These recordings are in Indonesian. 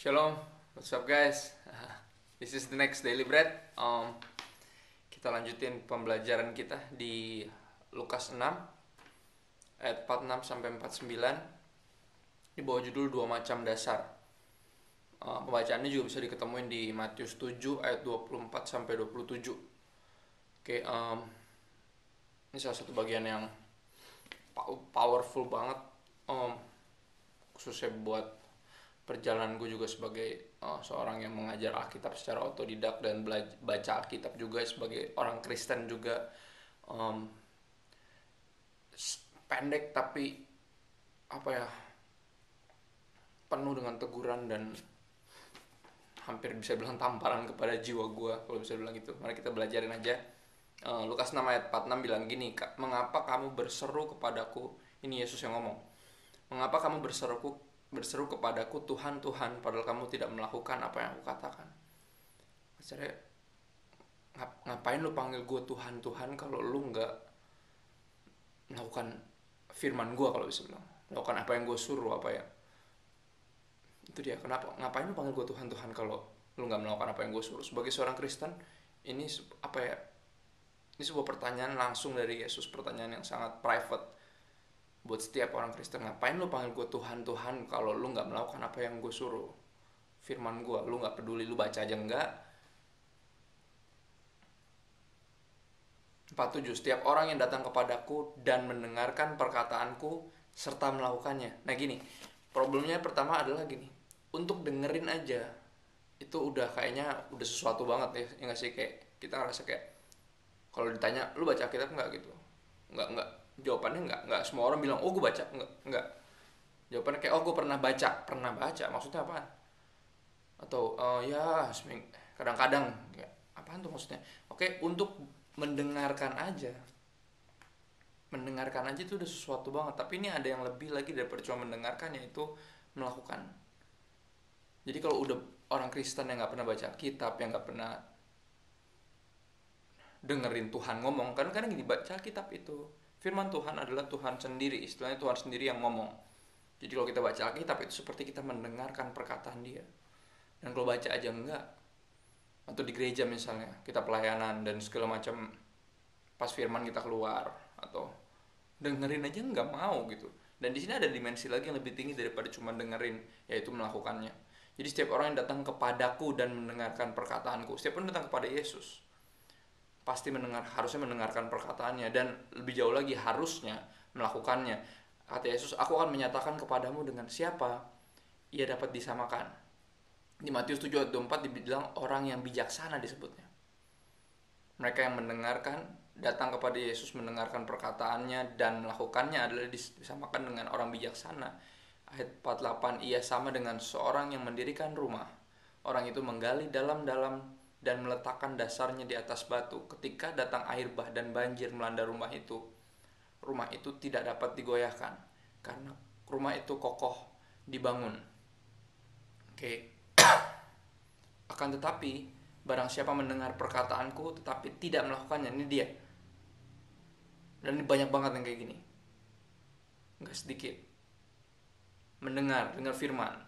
Shalom, what's up guys? This is the next daily bread. Kita lanjutin pembelajaran kita di Lukas 6 ayat 46 sampai 49 di bawah judul dua macam dasar. Pembacaannya juga bisa diketemuin di Matius 7 ayat 24 sampai 27. Oke, ini salah satu bagian yang powerful banget, khususnya buat perjalanan gue juga sebagai seorang yang mengajar Alkitab secara otodidak dan baca Alkitab juga sebagai orang Kristen juga. um, Pendek tapi penuh dengan teguran dan hampir bisa bilang tamparan kepada jiwa gue kalau bisa bilang gitu. Mari kita belajarin aja. Lukas 6 ayat 46 bilang gini, mengapa kamu berseru kepadaku? Ini Yesus yang ngomong. Mengapa kamu berseru kepadaku Tuhan, Tuhan, padahal kamu tidak melakukan apa yang aku katakan? Maksudnya, ngapain lu panggil gue Tuhan, Tuhan kalau lu nggak melakukan firman gue, kalau bisa bilang melakukan apa yang gue suruh, apa ya itu dia. Ngapain lu panggil gue Tuhan, Tuhan kalau lu nggak melakukan apa yang gue suruh? Sebagai seorang Kristen, ini ini sebuah pertanyaan langsung dari Yesus, pertanyaan yang sangat private buat setiap orang Kristen. Ngapain lu panggil gue Tuhan, Tuhan kalau lu nggak melakukan apa yang gue suruh? Firman gue lu nggak peduli, lu baca aja enggak. 47, setiap orang yang datang kepadaku dan mendengarkan perkataanku serta melakukannya. Nah gini, problemnya pertama adalah gini, untuk dengerin aja itu udah kayaknya udah sesuatu banget ya nggak sih? Kayak kita ngerasa kayak kalau ditanya lu baca Alkitab nggak gitu, nggak, jawabannya nggak semua orang bilang oh gue baca, nggak, jawabannya kayak oh gue pernah baca maksudnya apaan? Atau ya kadang-kadang kayak apaan tuh maksudnya? Oke, untuk mendengarkan aja itu udah sesuatu banget, tapi ini ada yang lebih lagi daripada cuma mendengarkan, yaitu melakukan. Jadi kalau udah orang Kristen yang nggak pernah baca kitab, yang nggak pernah dengerin Tuhan ngomong, kan kadang gini, baca kitab itu firman Tuhan adalah Tuhan sendiri, istilahnya Tuhan sendiri yang ngomong. Jadi kalau kita baca Alkitab itu seperti kita mendengarkan perkataan dia. Dan kalau baca aja enggak, atau di gereja misalnya kita pelayanan dan segala macam, pas firman kita keluar atau dengerin aja nggak mau gitu. Dan di sini ada dimensi lagi yang lebih tinggi daripada cuma dengerin, yaitu melakukannya. Jadi setiap orang yang datang kepadaku dan mendengarkan perkataanku, setiap orang datang kepada Yesus pasti harusnya mendengarkan perkataannya, dan lebih jauh lagi harusnya melakukannya. Kata Yesus, aku akan menyatakan kepadamu dengan siapa ia dapat disamakan. Di Matius 7 ayat 24 dibilang orang yang bijaksana disebutnya. Mereka yang mendengarkan, datang kepada Yesus mendengarkan perkataannya dan melakukannya adalah disamakan dengan orang bijaksana. Ayat 48, ia sama dengan seorang yang mendirikan rumah. Orang itu menggali dalam-dalam dan meletakkan dasarnya di atas batu. Ketika datang air bah dan banjir melanda rumah itu tidak dapat digoyahkan karena rumah itu kokoh dibangun. Oke. Akan tetapi barang siapa mendengar perkataanku tetapi tidak melakukannya, ini dia. Dan ini banyak banget yang kayak gini, nggak sedikit. Dengar firman,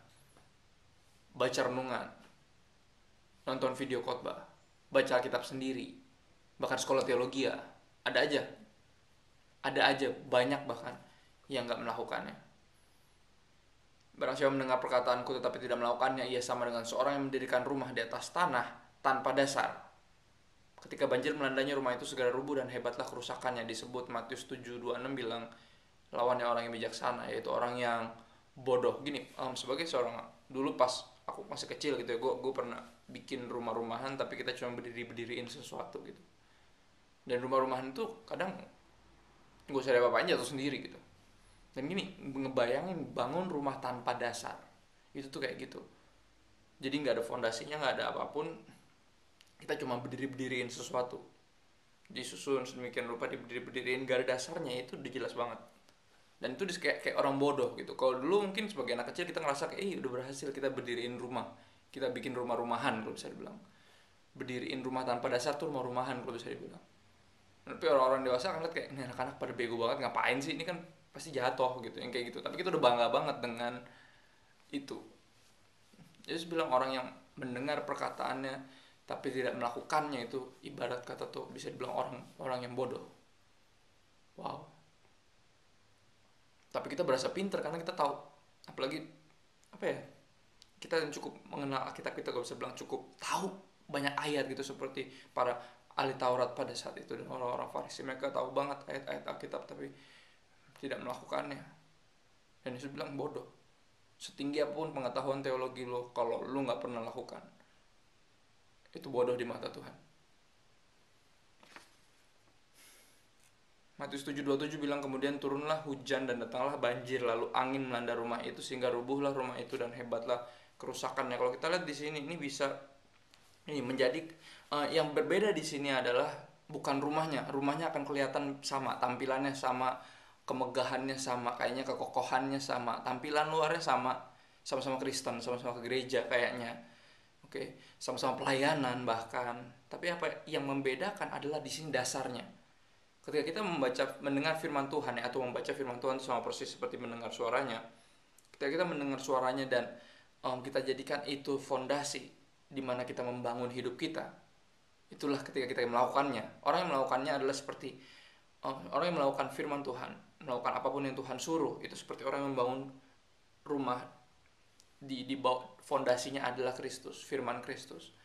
baca renungan, nonton video khotbah, baca Alkitab sendiri, bahkan sekolah teologi ya, ada aja banyak bahkan yang nggak melakukannya. Barang siapa mendengar perkataanku tetapi tidak melakukannya, ia sama dengan seorang yang mendirikan rumah di atas tanah tanpa dasar. Ketika banjir melandanya, rumah itu segera rubuh dan hebatlah kerusakannya. Disebut Matius 7:26 bilang lawannya orang yang bijaksana, yaitu orang yang bodoh. Gini, sebagai seorang, dulu pas aku masih kecil gitu ya, gue pernah bikin rumah-rumahan tapi kita cuma berdiriin sesuatu gitu. Dan rumah-rumahan itu kadang gue sadar apa-apain jatuh sendiri gitu. Dan gini, ngebayangin bangun rumah tanpa dasar, itu tuh kayak gitu. Jadi nggak ada fondasinya, nggak ada apapun, kita cuma berdiriin sesuatu, disusun sedemikian rupa, diberdiriin, gak ada dasarnya, itu udah jelas banget. Dan itu kayak orang bodoh gitu. Kalau dulu mungkin sebagai anak kecil kita ngerasa kayak udah berhasil, kita berdiriin rumah, kita bikin rumah-rumahan kalau bisa dibilang. Berdiriin rumah tanpa dasar tuh rumah-rumahan kalau bisa dibilang. Tapi orang-orang dewasa kan lihat kayak ini anak-anak pada bego banget, ngapain sih, ini kan pasti jatuh gitu, yang kayak gitu. Tapi kita udah bangga banget dengan itu. Yesus bilang orang yang mendengar perkataannya tapi tidak melakukannya itu ibarat kata tuh bisa dibilang orang yang bodoh. Wow. Tapi kita berasa pinter karena kita tahu, apalagi apa ya, kita yang cukup mengenal Alkitab, kita gak bisa bilang cukup tahu banyak ayat gitu seperti para ahli Taurat pada saat itu dan orang-orang Farisi. Mereka tahu banget ayat-ayat Alkitab tapi tidak melakukannya. Dan Yesus bilang bodoh. Setinggi apapun pengetahuan teologi lo, kalau lo gak pernah lakukan, itu bodoh di mata Tuhan. Matius 7:27 bilang kemudian turunlah hujan dan datanglah banjir lalu angin melanda rumah itu sehingga rubuhlah rumah itu dan hebatlah kerusakannya. Kalau kita lihat di sini ini bisa ini menjadi yang berbeda di sini adalah bukan rumahnya. Rumahnya akan kelihatan sama, tampilannya sama, kemegahannya sama, kayaknya kekokohannya sama, tampilan luarnya sama, sama-sama Kristen, sama-sama ke gereja kayaknya. Oke, sama-sama pelayanan bahkan. Tapi apa yang membedakan adalah di sini dasarnya. Ketika kita mendengar firman Tuhan ya, atau membaca firman Tuhan itu sama persis seperti mendengar suaranya. Ketika kita mendengar suaranya dan kita jadikan itu fondasi di mana kita membangun hidup kita, itulah ketika kita melakukannya. Orang yang melakukannya adalah seperti orang yang melakukan firman Tuhan, melakukan apapun yang Tuhan suruh, itu seperti orang yang membangun rumah di bawah fondasinya adalah Kristus, firman Kristus.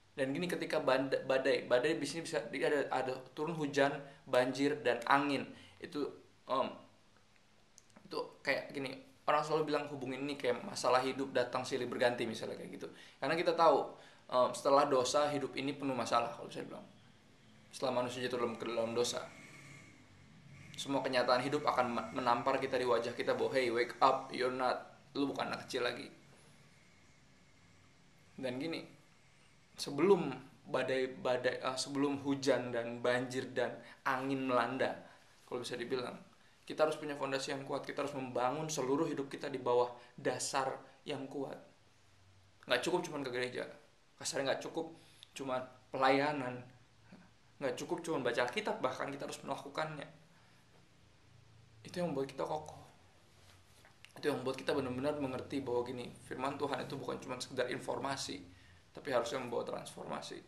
Dan gini, ketika badai di sini bisa ada turun hujan, banjir dan angin. Itu kayak gini, orang selalu bilang hubungin ini kayak masalah hidup datang silih berganti misalnya kayak gitu. Karena kita tahu setelah dosa hidup ini penuh masalah kalau saya bilang. Setelah manusia jatuh ke dalam dosa, semua kenyataan hidup akan menampar kita di wajah kita bahwa hey, wake up, lu bukan anak kecil lagi. Dan gini, sebelum sebelum hujan dan banjir dan angin melanda, kalau bisa dibilang, kita harus punya fondasi yang kuat. Kita harus membangun seluruh hidup kita di bawah dasar yang kuat. Nggak cukup cuma ke gereja, kasarnya nggak cukup cuma pelayanan, nggak cukup cuma baca Alkitab, bahkan kita harus melakukannya. Itu yang membuat kita kokoh. Itu yang membuat kita benar-benar mengerti bahwa gini, firman Tuhan itu bukan cuma sekedar informasi, tapi harusnya membawa transformasi.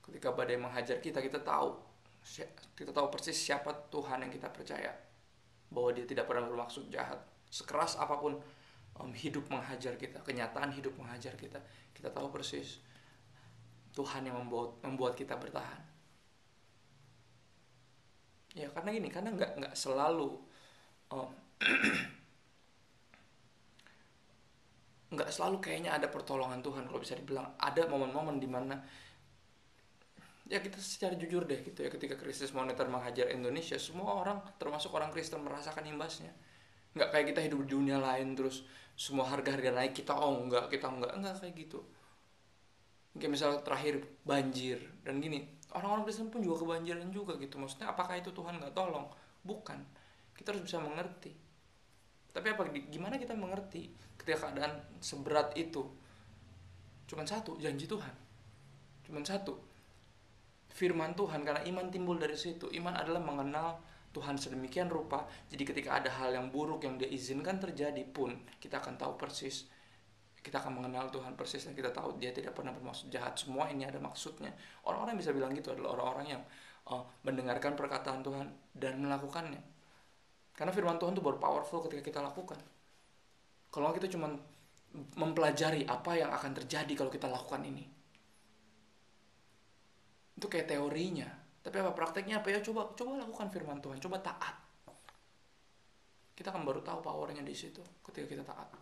Ketika badai menghajar kita tahu persis siapa Tuhan yang kita percaya, bahwa Dia tidak pernah bermaksud jahat. Sekeras apapun hidup menghajar kita, kenyataan hidup menghajar kita, kita tahu persis Tuhan yang membuat kita bertahan. Ya karena gini, karena nggak selalu nggak selalu kayaknya ada pertolongan Tuhan. Kalau bisa dibilang ada momen-momen dimana ya kita secara jujur deh gitu ya, ketika krisis moneter menghajar Indonesia, semua orang termasuk orang Kristen merasakan imbasnya. Nggak kayak kita hidup di dunia lain terus semua harga-harga naik, kita enggak kayak gitu. Kayak misalnya terakhir banjir dan gini, orang-orang Kristen pun juga kebanjiran juga gitu. Maksudnya apakah itu Tuhan nggak tolong? Bukan. Kita harus bisa mengerti. Tapi gimana kita mengerti ketika keadaan seberat itu? Cuman satu, janji Tuhan. Cuman satu, firman Tuhan. Karena iman timbul dari situ. Iman adalah mengenal Tuhan sedemikian rupa. Jadi ketika ada hal yang buruk yang Dia izinkan terjadi pun, kita akan tahu persis. Kita akan mengenal Tuhan persis dan kita tahu Dia tidak pernah bermaksud jahat. Semua ini ada maksudnya. Orang-orang yang bisa bilang gitu adalah orang-orang yang mendengarkan perkataan Tuhan dan melakukannya. Karena firman Tuhan itu baru powerful ketika kita lakukan. Kalau kita cuma mempelajari apa yang akan terjadi kalau kita lakukan ini, itu kayak teorinya. Tapi apa prakteknya apa ya? Coba lakukan firman Tuhan, coba taat. Kita akan baru tahu powernya di situ ketika kita taat.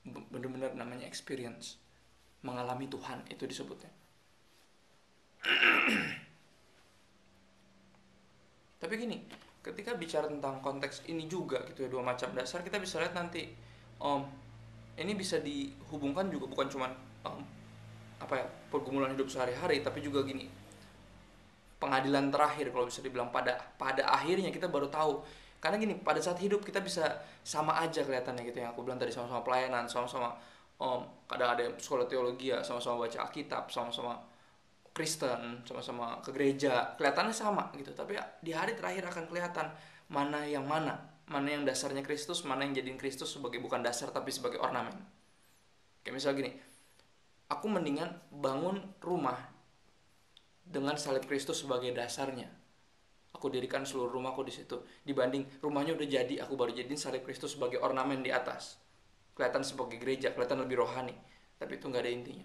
Benar-benar namanya experience, mengalami Tuhan itu disebutnya. Tapi gini, ketika bicara tentang konteks ini juga gitu ya, dua macam dasar, kita bisa lihat nanti ini bisa dihubungkan juga bukan cuma pergumulan hidup sehari-hari, tapi juga gini, pengadilan terakhir kalau bisa dibilang. Pada akhirnya kita baru tahu. Karena gini, pada saat hidup kita bisa sama aja kelihatannya gitu yang aku bilang tadi, sama-sama pelayanan, sama-sama kadang ada sekolah teologi ya, sama-sama baca Alkitab, sama-sama Kristen, sama-sama ke gereja, kelihatannya sama gitu. Tapi di hari terakhir akan kelihatan mana yang mana mana yang dasarnya Kristus, mana yang jadiin Kristus sebagai bukan dasar tapi sebagai ornamen. Kayak misalnya gini, aku mendingan bangun rumah dengan salib Kristus sebagai dasarnya. Aku dirikan seluruh rumahku di situ, dibanding rumahnya udah jadi, aku baru jadiin salib Kristus sebagai ornamen di atas. Kelihatan sebagai gereja, kelihatan lebih rohani, tapi itu nggak ada intinya.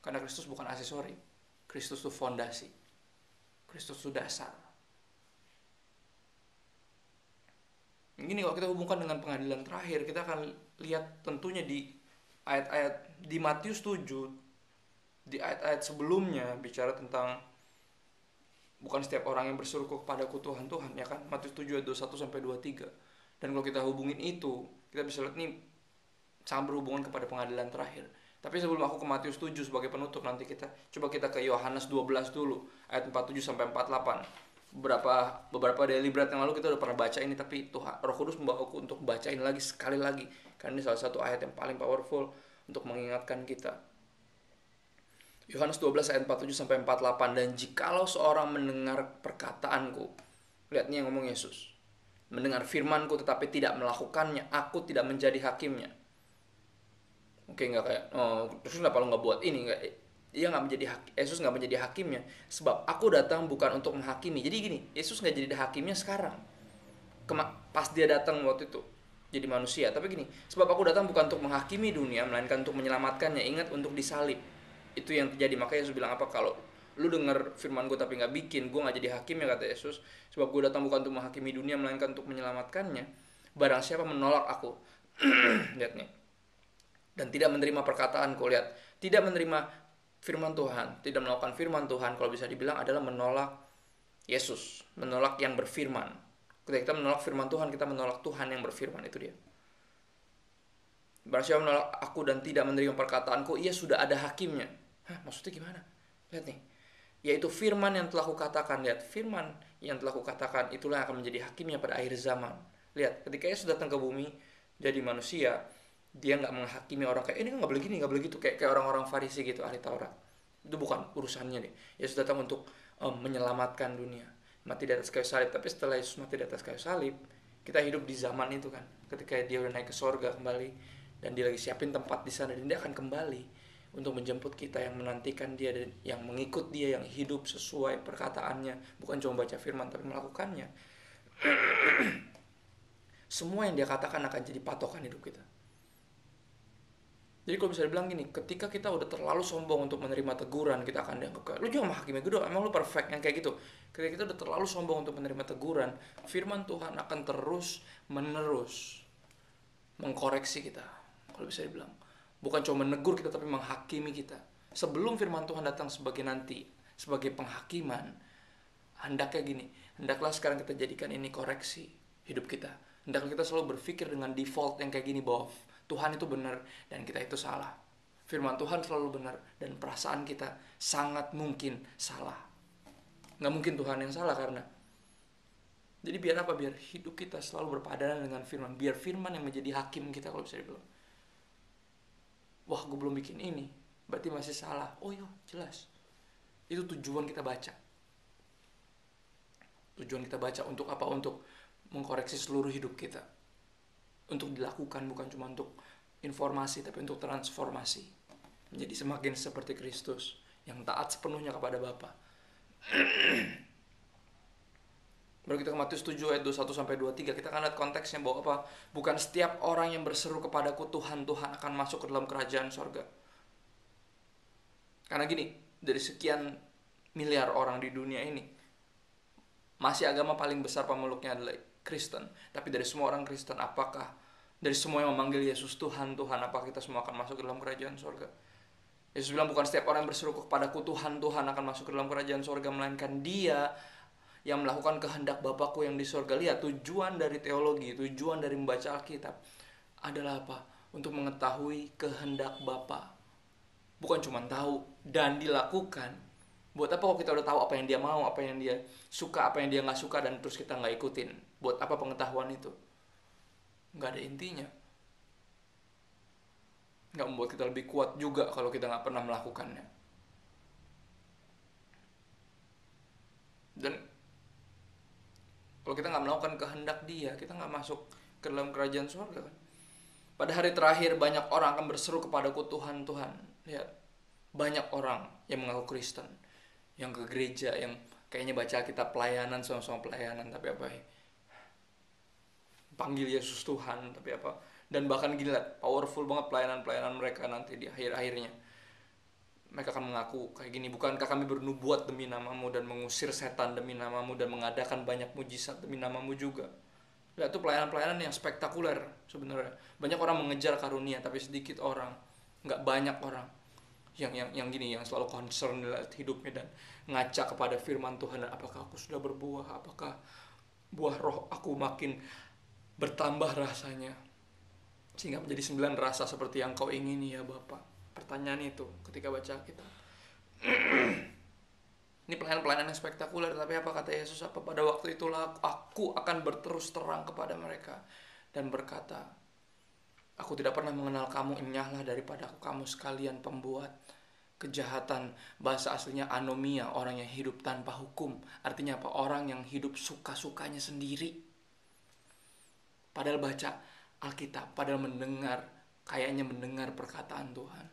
Karena Kristus bukan aksesori, Kristus itu fondasi, Kristus itu dasar. Gini, kalau kita hubungkan dengan pengadilan terakhir, kita akan lihat tentunya di ayat-ayat di Matius 7, di ayat-ayat sebelumnya bicara tentang bukan setiap orang yang berseru kepadaku Tuhan, Tuhan, ya kan? Matius 7 ayat 21 sampai 23. Dan kalau kita hubungin itu, kita bisa lihat nih sangat berhubungan kepada pengadilan terakhir. Tapi sebelum aku ke Matius 7 sebagai penutup, nanti coba kita ke Yohanes 12 dulu, ayat 47 sampai 48. Beberapa daily bread yang lalu kita udah pernah baca ini, tapi Tuhan Roh Kudus membawa aku untuk bacain lagi sekali lagi, karena ini salah satu ayat yang paling powerful untuk mengingatkan kita. Yohanes 12 ayat 47 sampai 48. Dan jikalau seorang mendengar perkataanku, lihat nih yang ngomong Yesus, mendengar firmanku tetapi tidak melakukannya, aku tidak menjadi hakimnya. Oke, nggak kayak, terus kenapa lo nggak buat ini? Nggak, dia nggak menjadi Yesus nggak menjadi hakimnya, sebab aku datang bukan untuk menghakimi. Jadi gini, Yesus nggak jadi hakimnya sekarang, pas dia datang waktu itu jadi manusia. Tapi gini, sebab aku datang bukan untuk menghakimi dunia, melainkan untuk menyelamatkannya. Ingat, untuk disalib. Itu yang terjadi. Makanya Yesus bilang apa? Kalau lu dengar firman gue tapi nggak bikin, gue nggak jadi hakimnya, kata Yesus. Sebab gue datang bukan untuk menghakimi dunia, melainkan untuk menyelamatkannya. Barang siapa menolak aku, lihat nih, dan tidak menerima perkataanku, lihat, tidak menerima firman Tuhan, tidak melakukan firman Tuhan, kalau bisa dibilang adalah menolak Yesus, menolak yang berfirman. Ketika kita menolak firman Tuhan, kita menolak Tuhan yang berfirman, itu dia. Barang siapa menolak aku dan tidak menerima perkataanku, ia sudah ada hakimnya. Hah, maksudnya gimana? Lihat nih, yaitu firman yang telah kukatakan. Lihat, firman yang telah kukatakan itulah yang akan menjadi hakimnya pada akhir zaman. Lihat, ketika Yesus datang ke bumi jadi manusia, dia nggak menghakimi orang kayak ini kan nggak boleh gini, nggak boleh gitu, kayak orang-orang Farisi gitu, ahli Taurat. Itu bukan urusannya deh. Yesus datang untuk menyelamatkan dunia, mati di atas kayu salib. Tapi setelah Yesus mati di atas kayu salib, kita hidup di zaman itu kan, ketika dia udah naik ke sorga kembali, dan dia lagi siapin tempat di sana, dan dia akan kembali untuk menjemput kita yang menantikan dia dan yang mengikut dia, yang hidup sesuai perkataannya, bukan cuma baca firman tapi melakukannya. Semua yang dia katakan akan jadi patokan hidup kita. Jadi kalau bisa dibilang gini, ketika kita udah terlalu sombong untuk menerima teguran, kita akan dianggap kayak, lu jangan menghakimi gue dong, emang lu perfect, yang kayak gitu. Ketika kita udah terlalu sombong untuk menerima teguran, firman Tuhan akan terus menerus mengkoreksi kita, kalau bisa dibilang. Bukan cuma menegur kita, tapi menghakimi kita. Sebelum firman Tuhan datang sebagai penghakiman, hendaknya gini, hendaklah sekarang kita jadikan ini koreksi hidup kita. Hendaklah kita selalu berpikir dengan default yang kayak gini, bahwa Tuhan itu benar dan kita itu salah. Firman Tuhan selalu benar dan perasaan kita sangat mungkin salah. Nggak mungkin Tuhan yang salah, karena jadi biar apa? Biar hidup kita selalu berpadanan dengan firman. Biar firman yang menjadi hakim kita, kalau bisa dibilang. Wah, gue belum bikin ini, berarti masih salah. Oh iya, jelas. Itu tujuan kita baca. Tujuan kita baca untuk apa? Untuk mengkoreksi seluruh hidup kita. Untuk dilakukan, bukan cuma untuk informasi, tapi untuk transformasi. Menjadi semakin seperti Kristus, yang taat sepenuhnya kepada Bapa. Baru kita ke Matius 7 ayat 21 sampai 23, kita akan lihat konteksnya bahwa apa? Bukan setiap orang yang berseru kepadaku Tuhan, Tuhan akan masuk ke dalam kerajaan sorga. Karena gini, dari sekian miliar orang di dunia ini, masih agama paling besar pemeluknya adalah Kristen. Tapi dari semua orang Kristen, apakah dari semua yang memanggil Yesus Tuhan, Tuhan, apakah kita semua akan masuk ke dalam kerajaan sorga? Yesus bilang bukan setiap orang yang berseru kepadaku Tuhan, Tuhan akan masuk ke dalam kerajaan sorga, melainkan dia yang melakukan kehendak Bapakku yang di sorga. Lihat, tujuan dari teologi, tujuan dari membaca Alkitab adalah apa? Untuk mengetahui kehendak Bapa. Bukan cuma tahu dan dilakukan. Buat apa kalau kita udah tahu apa yang dia mau, apa yang dia suka, apa yang dia gak suka, dan terus kita gak ikutin? Buat apa pengetahuan itu? Gak ada intinya. Gak membuat kita lebih kuat juga kalau kita gak pernah melakukannya. Dan Kalau kita nggak melakukan kehendak Dia, kita nggak masuk ke dalam kerajaan surga kan. Pada hari terakhir banyak orang akan berseru kepadaku, Tuhan, Tuhan. Lihat, banyak orang yang mengaku Kristen, yang ke gereja, yang kayaknya baca kita pelayanan, sama-sama pelayanan, tapi apa ya? Panggil Yesus Tuhan, tapi apa? Dan bahkan gila, powerful banget pelayanan-pelayanan mereka nanti di akhir-akhirnya. Mereka akan mengaku kayak gini, bukankah kami bernubuat demi namamu dan mengusir setan demi namamu dan mengadakan banyak mujizat demi namamu juga. Lihat tuh pelayanan-pelayanan yang spektakuler sebenarnya. Banyak orang mengejar karunia tapi sedikit orang, nggak banyak orang yang gini, yang selalu concern lihat hidupnya dan ngaca kepada firman Tuhan, dan apakah aku sudah berbuah, apakah buah roh aku makin bertambah rasanya sehingga menjadi 9 rasa seperti yang kau ingini ya Bapa. Pertanyaan itu ketika baca kita. Ini pelayanan-pelayanan yang spektakuler, tapi apa kata Yesus? Apa pada waktu itulah aku akan berterus terang kepada mereka dan berkata, aku tidak pernah mengenal kamu, enyahlah daripada aku kamu sekalian pembuat kejahatan. Bahasa aslinya anomia, orang yang hidup tanpa hukum. Artinya apa? Orang yang hidup suka-sukanya sendiri. Padahal baca Alkitab, padahal mendengar, kayaknya mendengar perkataan Tuhan,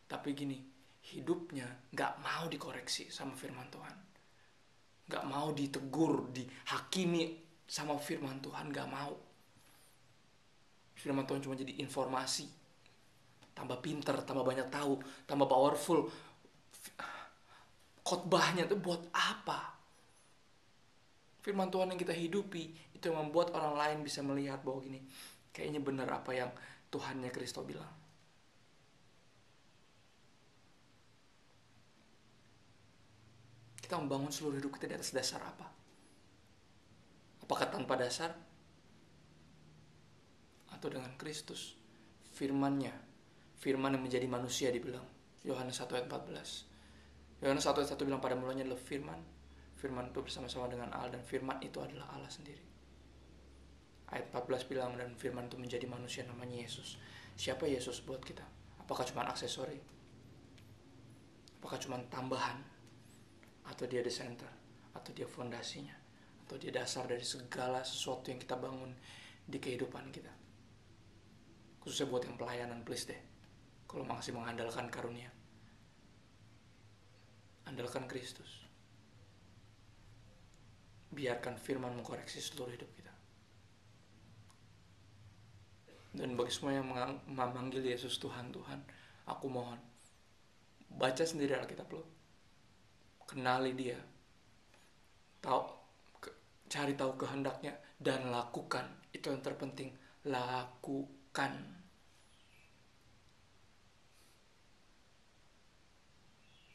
tapi gini, hidupnya gak mau dikoreksi sama firman Tuhan, gak mau ditegur, dihakimi sama firman Tuhan, gak mau. Firman Tuhan cuma jadi informasi, tambah pinter, tambah banyak tahu, tambah powerful. Khotbahnya tuh buat apa? Firman Tuhan yang kita hidupi itu yang membuat orang lain bisa melihat bahwa gini, kayaknya benar apa yang Tuhannya Kristo bilang. Kita membangun seluruh hidup kita di atas dasar apa? Apakah tanpa dasar? Atau dengan Kristus? Firman-Nya, firman yang menjadi manusia dibilang. Yohanes 1 ayat 14. Yohanes 1 ayat 1 bilang pada mulanya adalah firman. Firman itu bersama-sama dengan Allah, dan firman itu adalah Allah sendiri. Ayat 14 bilang, dan firman itu menjadi manusia, namanya Yesus. Siapa Yesus buat kita? Apakah cuma aksesori? Apakah cuma tambahan? Atau dia the center? Atau dia fondasinya? Atau dia dasar dari segala sesuatu yang kita bangun di kehidupan kita? Khususnya buat yang pelayanan, please deh, kalau masih mengandalkan karunia, andalkan Kristus. Biarkan firman mengkoreksi seluruh hidup kita. Dan bagi semua yang memanggil Yesus Tuhan, Tuhan, aku mohon, baca sendiri Alkitab lo, kenali dia, cari tahu kehendaknya, dan lakukan. Itu yang terpenting, lakukan.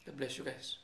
God bless you guys.